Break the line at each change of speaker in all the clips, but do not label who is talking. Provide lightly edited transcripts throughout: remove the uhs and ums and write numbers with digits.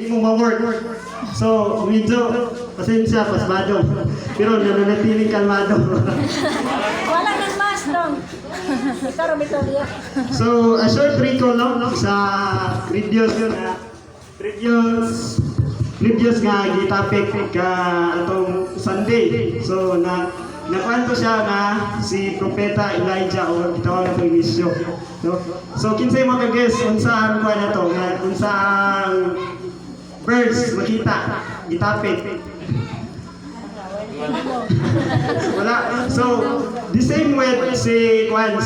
hindi mo ma-work. So, medyo, pasensya, pasmado. Pero nananatiling kalmado.
Wala nang mas dong. Karon bitaw diya.
So, a short recall lang sa previous nga gitapik ka atong Sunday. So, nakuan ko siya nga si Propeta Elijah o gitawag na itong inisyo. So, kinsay mga guess, unsa ang kuan na to, nga unsa ang verse makita, gitapik. Wala. So, the same with si kuan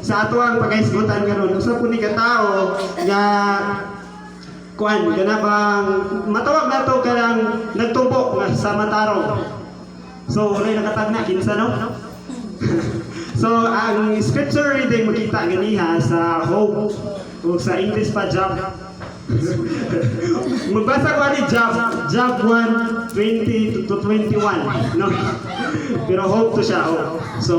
sa ato ang pagaisgutan karon usa po ni ka tao nga kuan kana bang matawag nato kanang nagtubo nga sa matarong. So, wala nakatagna kinsa no? So, ang scripture reading makita ganiha sa Hope o sa English pa Job. Magbasa ko ni Job 1:20 to 21, no? Pero hope to siya. Oh. So,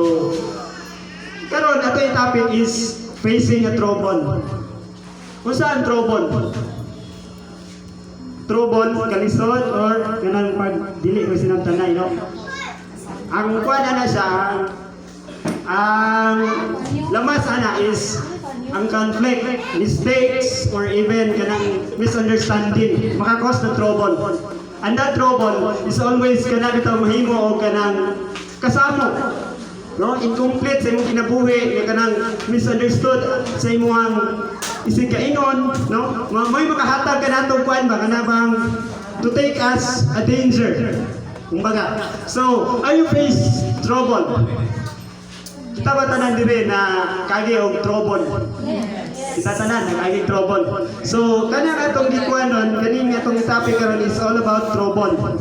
karon ato yung topic is facing a trouble. Kung saan trouble? Trouble, kalisod, or ganang pagdili ko sinamtanay, no? Ang kuwan na siya, ang lamas ana is ang conflict, mistakes, or even kanang misunderstanding, maka-cause ng trouble. And that trouble is always kanang ito mahimo o kanang kasamo. No? Incomplete sa imong kinabuhi, kanang misunderstood sa imong isig kainon, no? May makahatag ka natong kuan ba kanabang to take us a danger. Kumbaga. So, are you face trouble? Kita ba tanan dire na kagi og trouble? Kita tanan na kagi trouble. So, kanang atong gikuanon, kaning atong topic karon is all about trouble.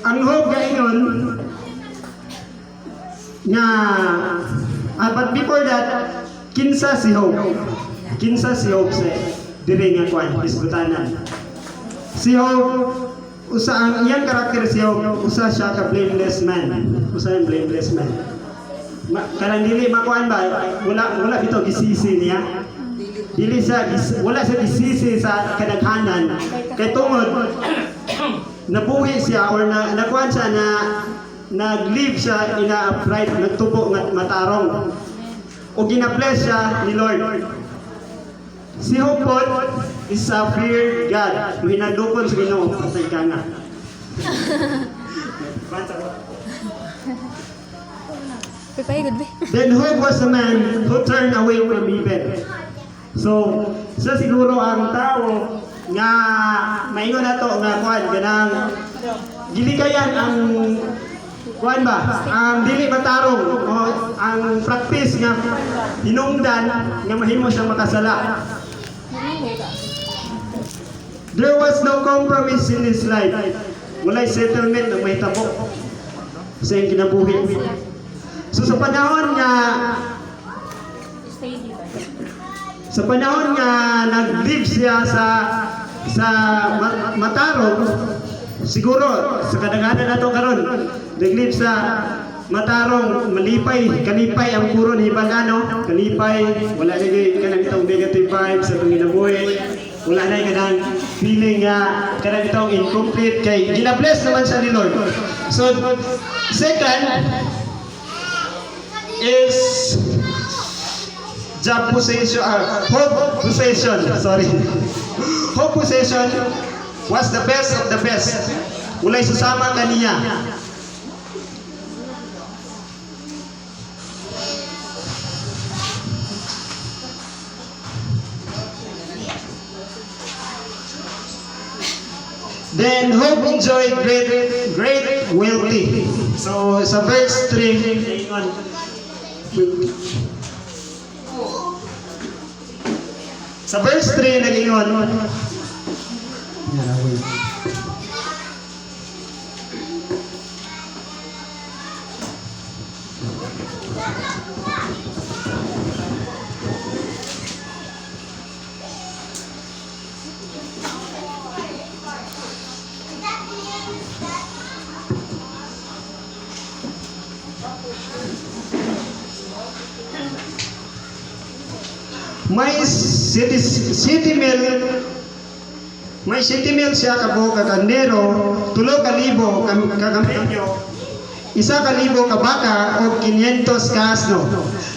Ang hope gaingon nga but before that, kinsa si Hope? Kinsa si Hope sa dire nga kuan diskutanan. Si Hope usa ang iyang karakter siya, usa siya ka blameless man. Usa ang blameless man. Kanang dili makuan ba? Wala bitaw gisisi niya. Dili sa wala sa gisisi sa kadaghanan. Kay tungod nabuhi siya or nakuan siya na nag-live siya in a upright, nagtubo nga matarong. O gina-bless siya ni Lord. Si Hope is a fear God. Hinadukon sa Ginoo patay ka nga. Then Hope was a man who turned away from evil. So, sa siguro ang tao nga maingon nato nga kuan ganang gilikayan ang kuan ba ang dili matarong o ang practice nga hinungdan nga mahimo siyang makasala. There was no compromise in his life. Walay settlement na may tabo sa iyang kinabuhi. So sa panahon nga nag-live siya sa matarong, siguro sa kadaghanan nato karon nag-live sa matarong, kalipay ang puro ni Ibagano, kalipay, wala lagi kanang itong negative vibes sa itong ginabuhi, wala na kanang feeling nga kanang itong incomplete, kay gina-bless naman siya ni Lord. So, second is job possession, hope possession, sorry. Hope possession was the best of the best. Walay susama kaniya. Then Hope enjoyed great wealthy. So sa verse 3, sa verse 3 nag-ingon, may city mill, may city mill siya kabo kakandero, 2,000 kagamelyo, 1,000 ka baka o 500 ka asno.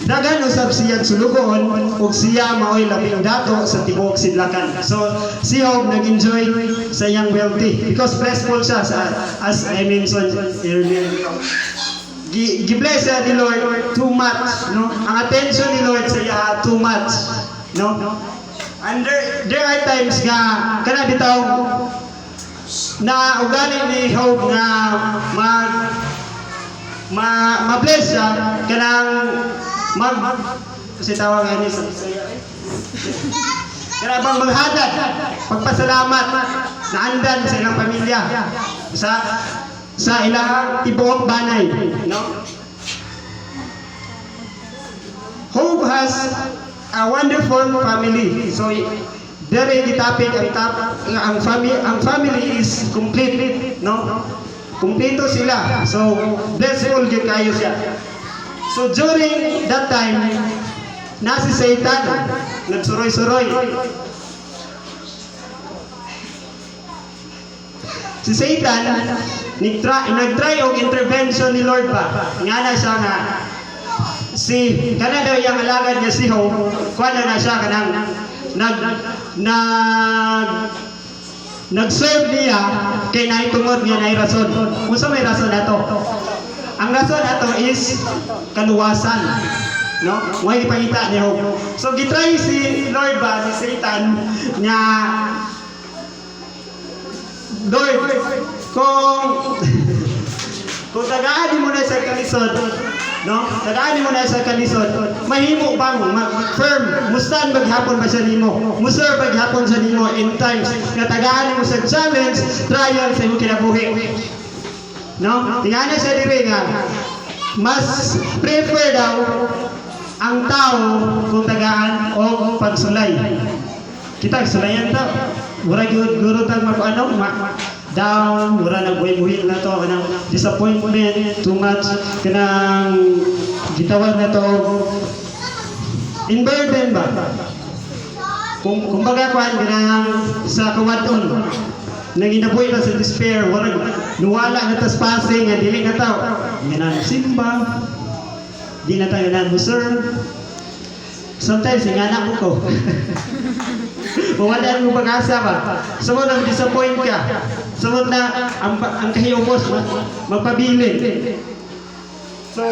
Dagan usab siya sulugon ug siya maoy labing dato sa tibuok sidlakan. So si Job nag-enjoy sa iyang wealthy because blessful siya sa, as I mentioned earlier. Gibless siya ni Lord too much, no? Ang attention ni Lord sa iya too much, no? And there are times nga kana bitaw na ugali ni Job nga ma-bless siya kanang kasi tawagan ni sa kaya bang maghadad pagpasalamat na andan sa ilang pamilya sa ilang tibuok banay, no? Job has a wonderful family. So very topic ang family is complete, no? Kumpleto sila. So blessful gyud kayo siya. So during that time, na si Satan nagsuroy-suroy. Si Satan nagtry og intervention ni Lord ba. Nga na siya nga kana daw yung alagad niya si Job, kuha na siya kanang nag-serve niya kay naitungod niya na rason. Unsa may rason nato? Ang rason nato is kaluwasan, no? Way ipakita ni Job. So gitry si Lord ba si Satan niya, Lord, kung tagaan mo na sa kalisod, no? Tagaan mo na sa kalisod, mahimo bang firm mustan maghapon ba siya nimo? Musar maghapon sa nimo in times na tagaan mo sa challenge, trial sa imong kinabuhi. No? Tingnan sa diri nga mas prefer daw ang tao kung tagaan o pagsulay. Kita sulayan ta. Mura gyud guro tag ano, down, mura nagbuhi-buhi na to kanang disappointment, too much kanang gitawag na to in burden ba. Kung baga kuan kanang sa kawadon nang inabuhi na sa despair, wala nuwala na tas passing nga dili na taw nga simba di na tayo na sir. Sometimes ingana ko wala mo pag-asa ba? Sumod ang disappoint ka. Sumod na ang kahiyopos magpabilin. So,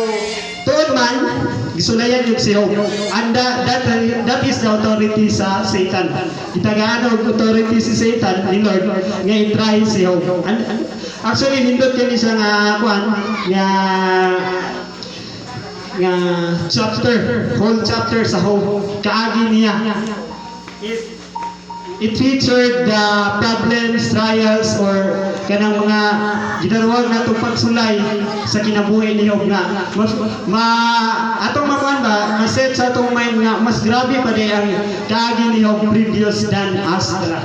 tuod man, gisulayan yung si Job. And that is the authority sa Satan. Itagaan ang authority si Satan ni Lord nga i-try si Job. Actually, nindot kani siya nga kuan nga chapter, whole chapter sa Job. Kaagi niya. It featured the problems, trials, or kanang mga gidarwag na itong pagsulay sa kinabuhi ni Job nga. Atong makuan ba, maset sa atong mind nga, mas grabe pa din ang kaagi ni Job previous than Astra.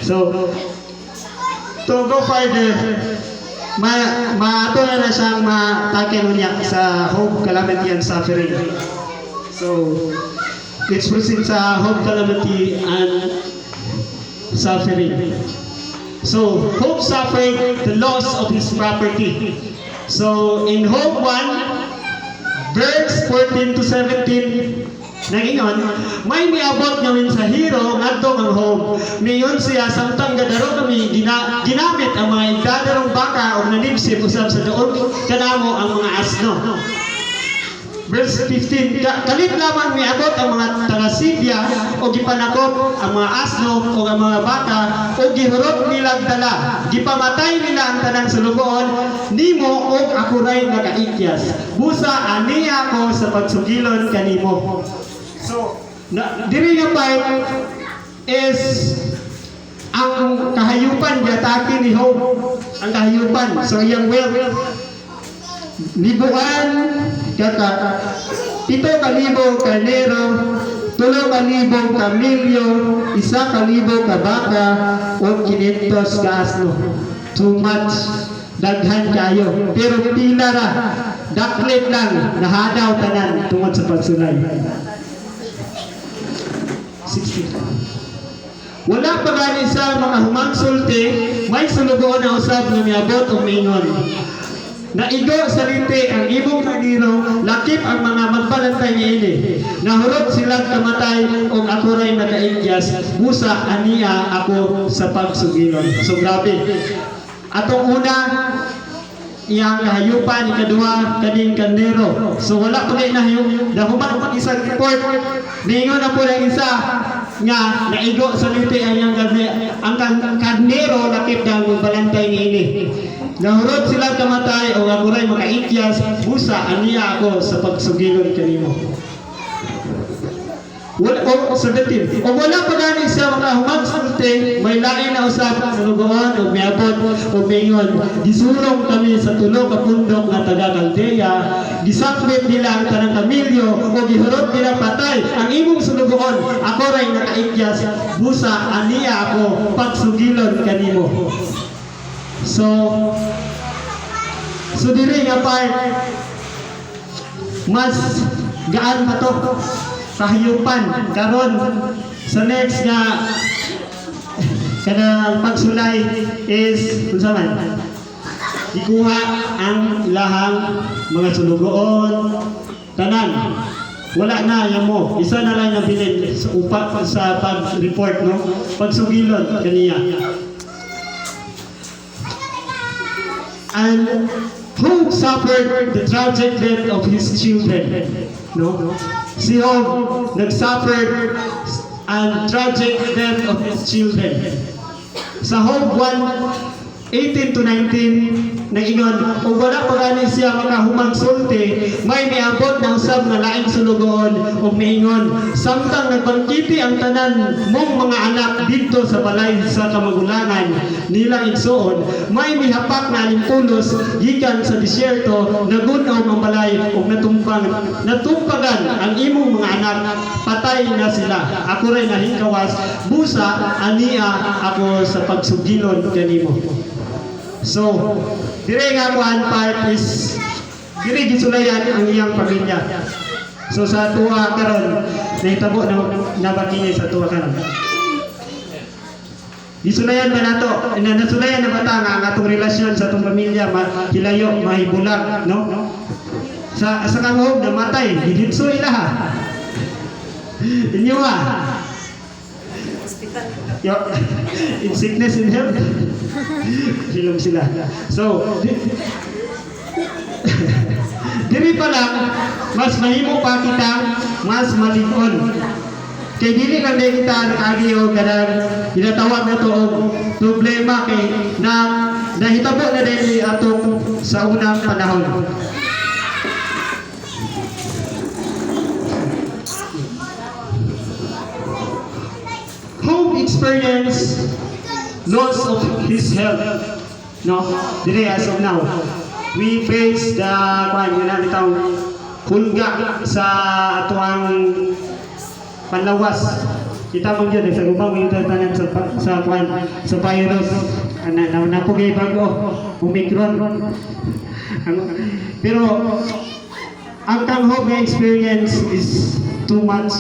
So, to go further, maato na siyang mataken niya sa Job calamity and suffering. So, let's proceed sa Job calamity and suffering. So, Job suffered the loss of his property. So, in Job 1, verse 14 to 17, nangingon, may miabot ngayon sa hero ngadto ang Job. Mayon siya samtang gadaro kami ginamit ang mga igdadarong baka o nanibsip usab sa doon kanamo ang mga asno. Verse 15, kalit lamang miabot ang mga taga-Sibya o gipanakop ang mga asno o ang mga baka o gihurot nilang dala. Gipamatay nila ang tanang sulugoon, nimo o ako ray nakaikyas. Busa aniya ko sa pagsugilon kanimo. So, diri nga part is ang kahayupan gatake ni Job. Ang kahayupan. So, iyang wealth. Libuan kata 7,000 karnero, 3,000 kamilyo, 1,000 ka baka, o 500 ka asno. Too much, daghan kayo. Pero pila ra, daklit lang, nahadaw tanan tungod sa pagsulay. 16. Wala pa gani sa mga humagsulti, may sulugoon na usab nga miabot o mingon. Naigo sa linti ang imong kanino, lakip ang mga magbalantay niini. Nahurot silang kamatay o ako ray nagaigyas, busa aniya ako sa pagsugilon. So grabe. Atong una, iyang kahayupan, ikaduha, kaning kandero. So wala pa kayo nahayup. Dahuman pag isang report, ningon na po ng isa, nga naigo sa linti ang kandero, lakip ng balantay niini. Nahurot sila kamatay o ako ray makaikyas, busa aniya ako sa pagsugilon kanimo. Wala o sedative. O wala pa gani sa mga humagsulti, may lain na usab sa lugoon o miabot o mingon. Gisulong kami sa tulo ka bundok nga taga Caldea, gisakbit nila ang tanang kamilyo o gihurot nila patay ang imong sulugoon. Ako ray nakaikyas, busa aniya ako pagsugilon kanimo. So diri nga part mas gaan pa to kahayupan karon sa next nga kanang pagsulay is unsa man ikuha ang ilahang mga sulugoon tanan wala na yan mo isa na lang nabilin sa upa sa pag-report no pagsugilon kaniya. And who suffered the tragic death of his children? No? Si Job nag-suffered and tragic death of his children. Sa Job 1:18 to 19, nag-ingon, kung wala pa gani siya makahumagsulti, may miabot na usab na laing sulugoon o miingon, samtang nagbangkiti ang tanan mong mga anak dito sa balay sa kamagulangan nilang igsuon, may mihapak na alimpulos gikan sa disyerto, nagunaw ang balay o natumpagan ang imong mga anak, patay na sila. Ako rin nahingkawas, busa ania ako sa pagsugilon kanimo. So, dire nga kuan part is dire gisulayan ang iyang pamilya. So sa tuwa karon nahitabo na nabakingay sa tuwa karon. Gisulayan ba nato? Nasulayan na bata nga ang atong relasyon sa atong pamilya hilayo mahibulag, no? Sa kanghob namatay, giditso ilaha. Inyo Yo, in sickness in health. Hilom sila. So, diri pa lang, mas mahimo pa kita, mas malig-on. Kay dili lang din kita nakagiyo kanang ginatawag na to og problema kay nahitabo na din atong sa unang panahon. Job experienced loss of his health. No, dire as of now, we face the hulga sa atuang panlawas. Kita mong yun, sa gubang yung tanan sa virus. Napugay bago, Omicron. Pero, ang Job na experience is too much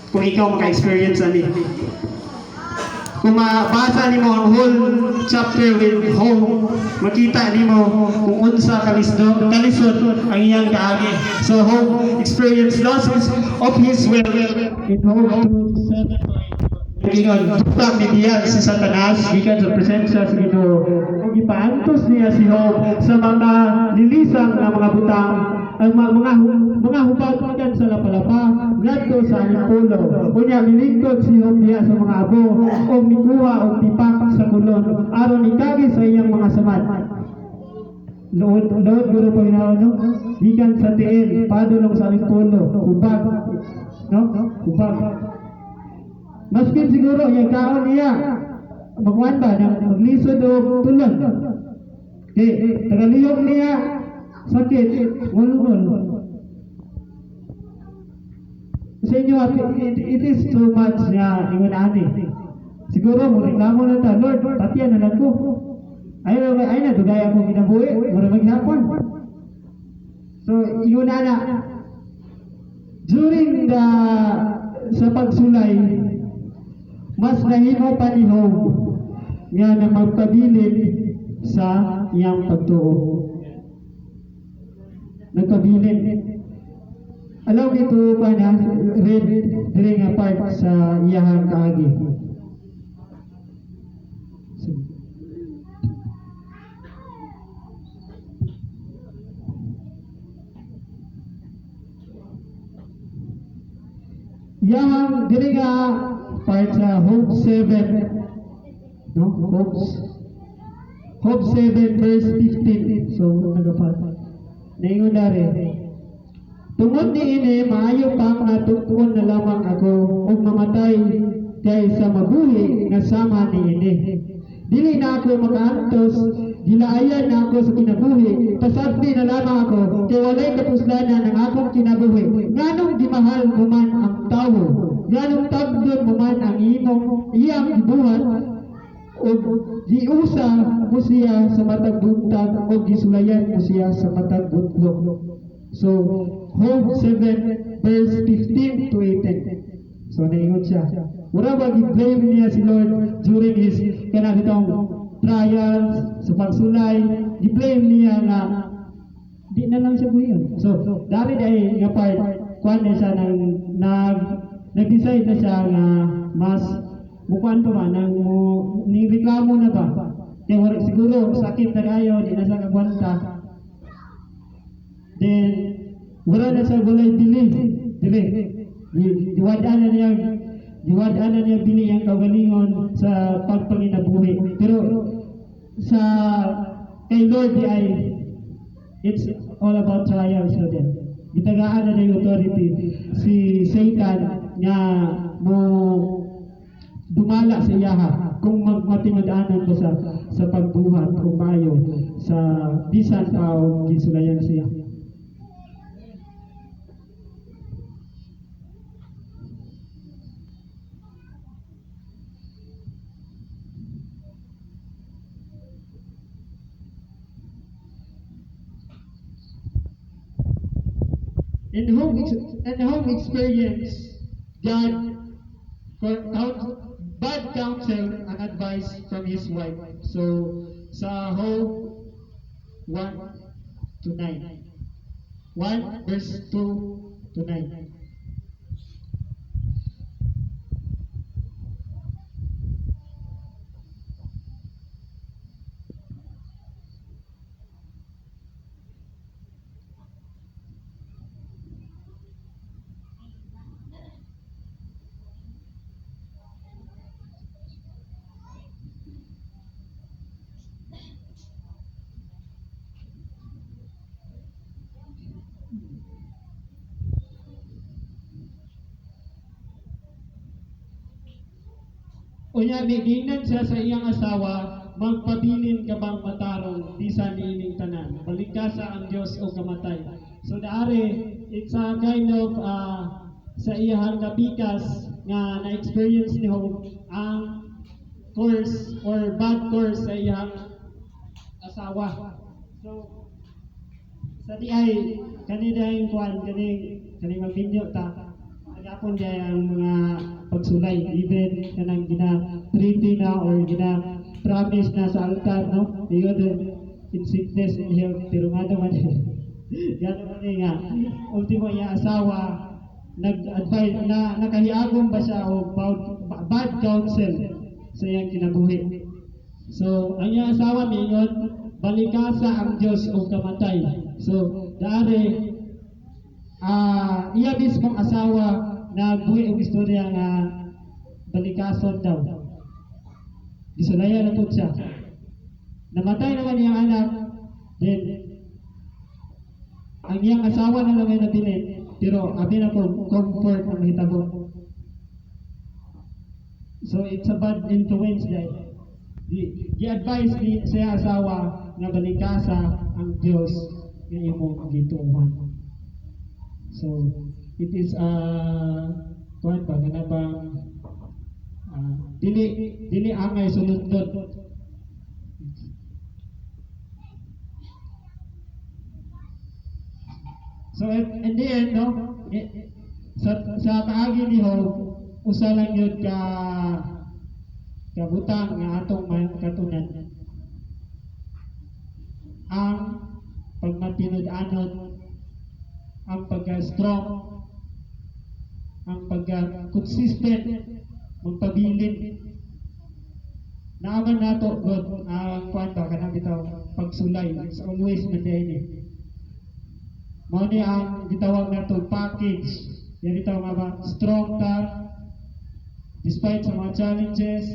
kung ikaw maka-experience ani. Kung mabasa nimo ang whole chapter with Job, makita nimo kung unsa kalisod ang iyang kaagi. So Job experienced losses of his will in Job 2:7. Ingon, tutang niya si Satanas gikan sa presensya sa Ginoo. Ug ipaantos niya si Job sa mga lilisang na mga butang ang mga hubad kan sa lapalapa ngadto sa alipulo. Unya milingkod si Job diha sa mga abo o mikuha o tipak sa kulon aron ikagi sa iyang mga samad. Lood guro pa no? Gikan sa tiil padulong sa alipulo hubag no? Hubag. Maskin siguro yung kaon niya magwan ba maglisod o tulon. Tagaliyog niya sakit, ngulungol. Sa inyo, it is too much niya ingon ani. Siguro mo reklamo na ta, Lord, patian na lang ko. Ay na dugay ako kinabuhi, mura maghapon. So yun na. During sa pagsulay, mas nahimo pa ni Job nga na magpabilin sa iyang pagtuo. Nagpabilin. Alaw ito pa na read diri nga part sa iyang kaagi. Yang diri nga part sa Hope 7, no? Hope 7 verse 15. So nagapat. Naingon dari. Tungod ni ini maayo pa nga tukon na lamang ako ug mamatay kay sa mabuhi nga sama ni ini. Dili na ako makaantos, gilaayan na ako sa kinabuhi, pasabdi na lamang ako, kay walay kapuslanan ang akong kinabuhi. Nganong gimahal mo man ang tawo, nganong tabdon mo man ang iyang gibuhat, o giusa mo siya sa matag buntag, o gisulayan mo siya sa matag butlog. So, Hope 7 verse 15 to 18. So, naingon siya. Wala ba gi-blame niya si Lord during his kanang trials, sa pagsulay, gi-blame niya nga di na lang siya buhiyon. So, dari dahil nga part, kuan na siya nag-decide na siya nga mas mukuan pa ba, nireklamo na ba? Kaya wala siguro, sakit na kayo, di na siya kagwanta. Then, wala na siya walay dili. Diwadaan na niya bini ang kaugalingon sa pagpanginabuhi. Pero sa kay Lord di ay it's all about trials na din. Gitagaan na yung authority si Satan nga mo dumala sa iyaha kung matimadanan ba sa pagbuhat kung mayo sa bisan tao gisulayan siya. In home experience, God bad counsel and advice from his wife. So, sa Hope 1 to 9. 1 verse 2 to 9. Unya giginan siya sa iyang asawa, magpabilin ka bang matarong bisan niining tanan. Balikasa ang Dios o kamatay. So daari it's a kind of sa iyang kapikas nga na-experience ni Hope ang course or bad course sa iyang asawa. So sa di ay kanina yung kuan kaning magbinyo ta agapon diay ang mga pagsulay even kanang gina-treaty na or gina-promise na sa altar, no? Iyon in sickness and health, pero nga naman gano'n man nga ultimo iya asawa nag-advise na nakahiagom ba siya o bad counsel sa iyang kinabuhi. So ang iya asawa mingon balikasa ang Dios o kamatay. So dari iya mismong asawa nagbuhi og istorya nga balikason daw. Gisulaya na po siya. Namatay naman iyang anak, then ang iyang asawa na lang ay nabilin, pero abi na po comfort ang hitabo. So it's a bad influence dahil. Gi-advise ni sa asawa nga balikasa ang Dios nga imong gituman. So it is kuan ba kanabang dili angay sulundot. So in the end, no, sa kaagi ni Hope usa lang yun ka
kabutang nga atong makatunan ang pagmatinud-anod, ang pagka-strong, ang pagka-consistent, magpabilin. Naaman nato God ang kuan ba kanang bitaw pagsulay. It's always maintain. Mao ni ang gitawag nato package. Yan itaw nga ba strong ta despite sa mga challenges,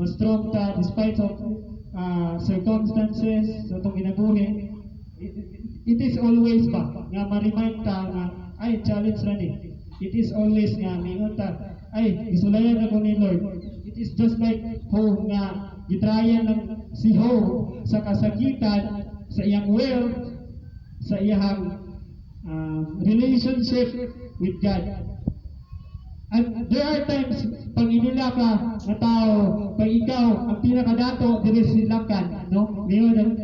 mas strong ta despite of circumstances sa itong ginabuhi. It is always ba nga ma-remind ta nga ay challenge ra ni. It is always nga mingon ta ay gisulayan ako ni Lord. It is just like Job nga gitrayan ng si Job sa kasakitan, sa iyang wealth, sa iyang relationship with God. And there are times pag inila ka na tao, pag ikaw ang pinakadato diri sa silakan, no? Ngayon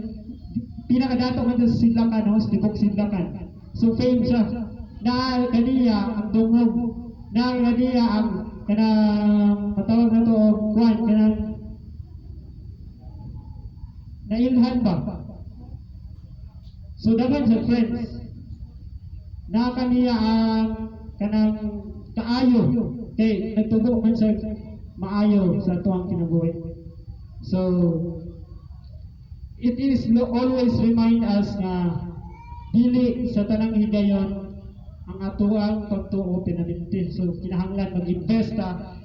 pinakadato man sa silakan, no? Sa tibok silakan. So fame siya. Na kaniya ang dungog, na kaniya ang kanang matawag na to kuan kanang nailhan ba? So dagan sa friends na kaniya ang kanang kaayo kay nagtubo man sa maayo sa tuwang kinabuhi. So it is always remind us na dili sa tanang higayon ang atuang pagtuo pinaminti. So kinahanglan mag-invest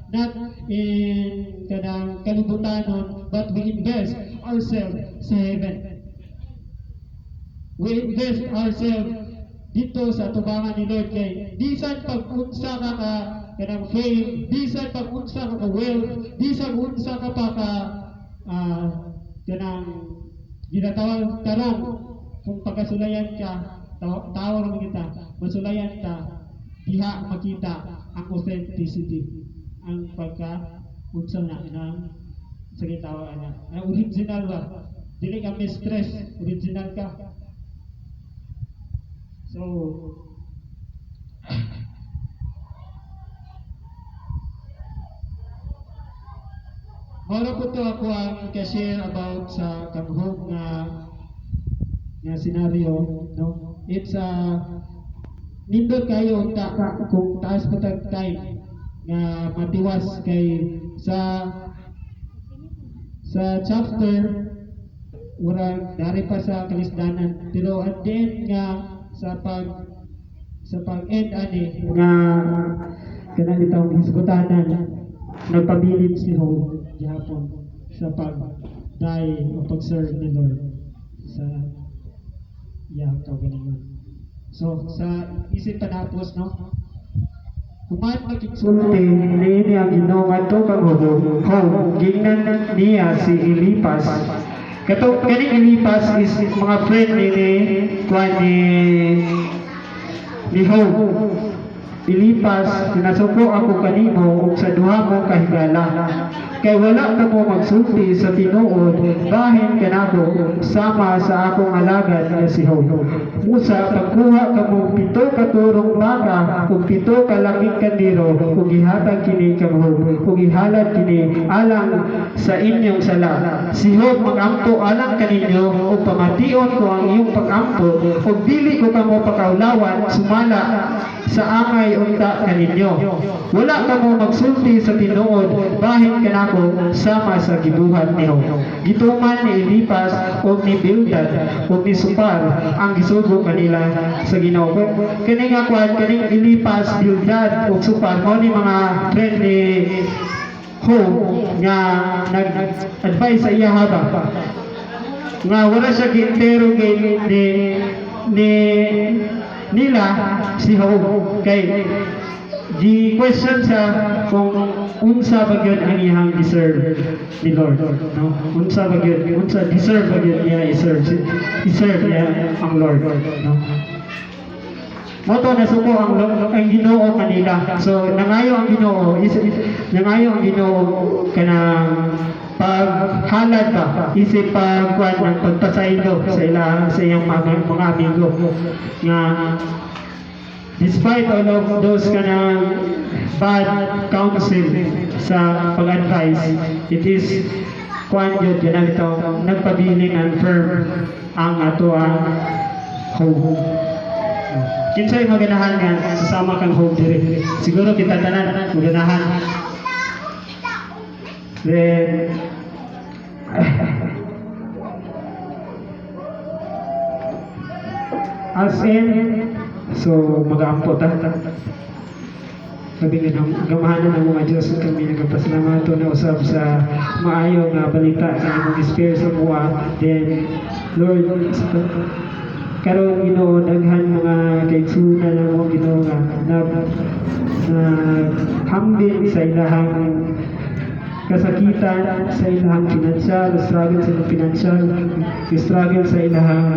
not in kanang kalibutanon but we invest ourselves sa heaven. We invest ourselves dito sa tubangan ni Lord kay bisan pag-unsa ka kanang fame, bisan pag-unsa ka wealth, bisan unsa ka pa ka kanang ginatawag tarong kung pagkasulayan ka tawag mo kita masulayan ta diha makita ang authenticity, ang pagka-unsa na ng sa gitawag na original ba, dili ka mistress, original ka. So mara po to ako ang i-share about sa kabuhog nga senaryo, no? It's nindot kayo kung taas po tag time nga matiwas kay sa chapter wala dari pa sa kalisdanan, pero at the end nga sa pag-end ani nga kanang itong hisgutanan nagpabilin si Job gihapon sa pag-die o pag-serve ni Lord sa kaugalingon. So sa isip panapos, no, kumain magigsulti niini ang ginungan to kang Job gingnan niya si Elipas. Kato kani Elipas is mga friend ni Job. Elipas, pinasuko ako kanimo ug sa duha mo kahigala. Kay wala ka mo magsulti sa tinuod, bahin kanako sama sa akong alagad nga si Job. Musa pagkuha ka mo 7 ka turong baka ug 7 ka laking kandiro ug gihatag kini kang Job ug ihalad kini alang sa inyong sala. Si Job magamto alang kaninyo ug pamation ko ang iyong pagamto ug dili ko kamo pakaulawan sumala sa amay unta kaninyo. Wala ka mo magsulti sa tinuod, bahin kanako sama sa gibuhat ni Job. Gituman ni Elipas o ni Bildad o ni Sopar ang gisugo kanila sa Ginoo. Kani nga kuan kaning Elipas, Bildad o Sopar mo ni mga friend ni Job nga nag-advise sa iya haba nga wala siya gintero ni nila si Job kay gi-question siya kung unsa ba gyud ang iyang deserve ni Lord, no? Unsa ba gyud, unsa deserve ba gyud niya deserve niya ang Lord, no? Moto na suko ang Ginoo kanila. So nangayo ang Ginoo, nangayo ang Ginoo kanang paghalad ba isip pagkuan ng pagpasaylo sa iyang mga amigo nga despite all of those kanang bad counsel sa pag-advise. It is kuan yun ganito nagpabiling and firm ang ato ang hope. Kinsay maganahan nga sasama kang hope diri. Siguro kita tanan maganahan. Then as in, so mag-aampo ta. Sabi nga ng gamahanan ng mga Diyos kami nagpasalamato na usab sa maayo nga balita sa imong espiritu sa buwa. Then Lord, karon Ginoo daghan mga kaigsunan na mo Ginoo nga hambing sa ilahang kasakitan, sa ilahang pinansyal, struggle sa ilahang pinansyal, struggle sa ilahang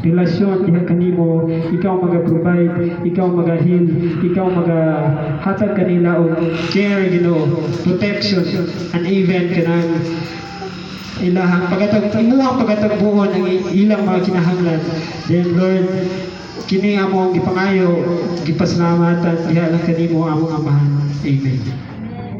relasyon diha kanimo, ikaw maga-provide, ikaw maga-heal, ikaw maga-hatag kanila og care Ginoo, protection, and even kanang ilahang imuhang pagkatagbuon ang ilang mga kinahanglan. Then Lord, kini among gipangayo, gipasalamatan diha lang kanimo among amahan. Amen.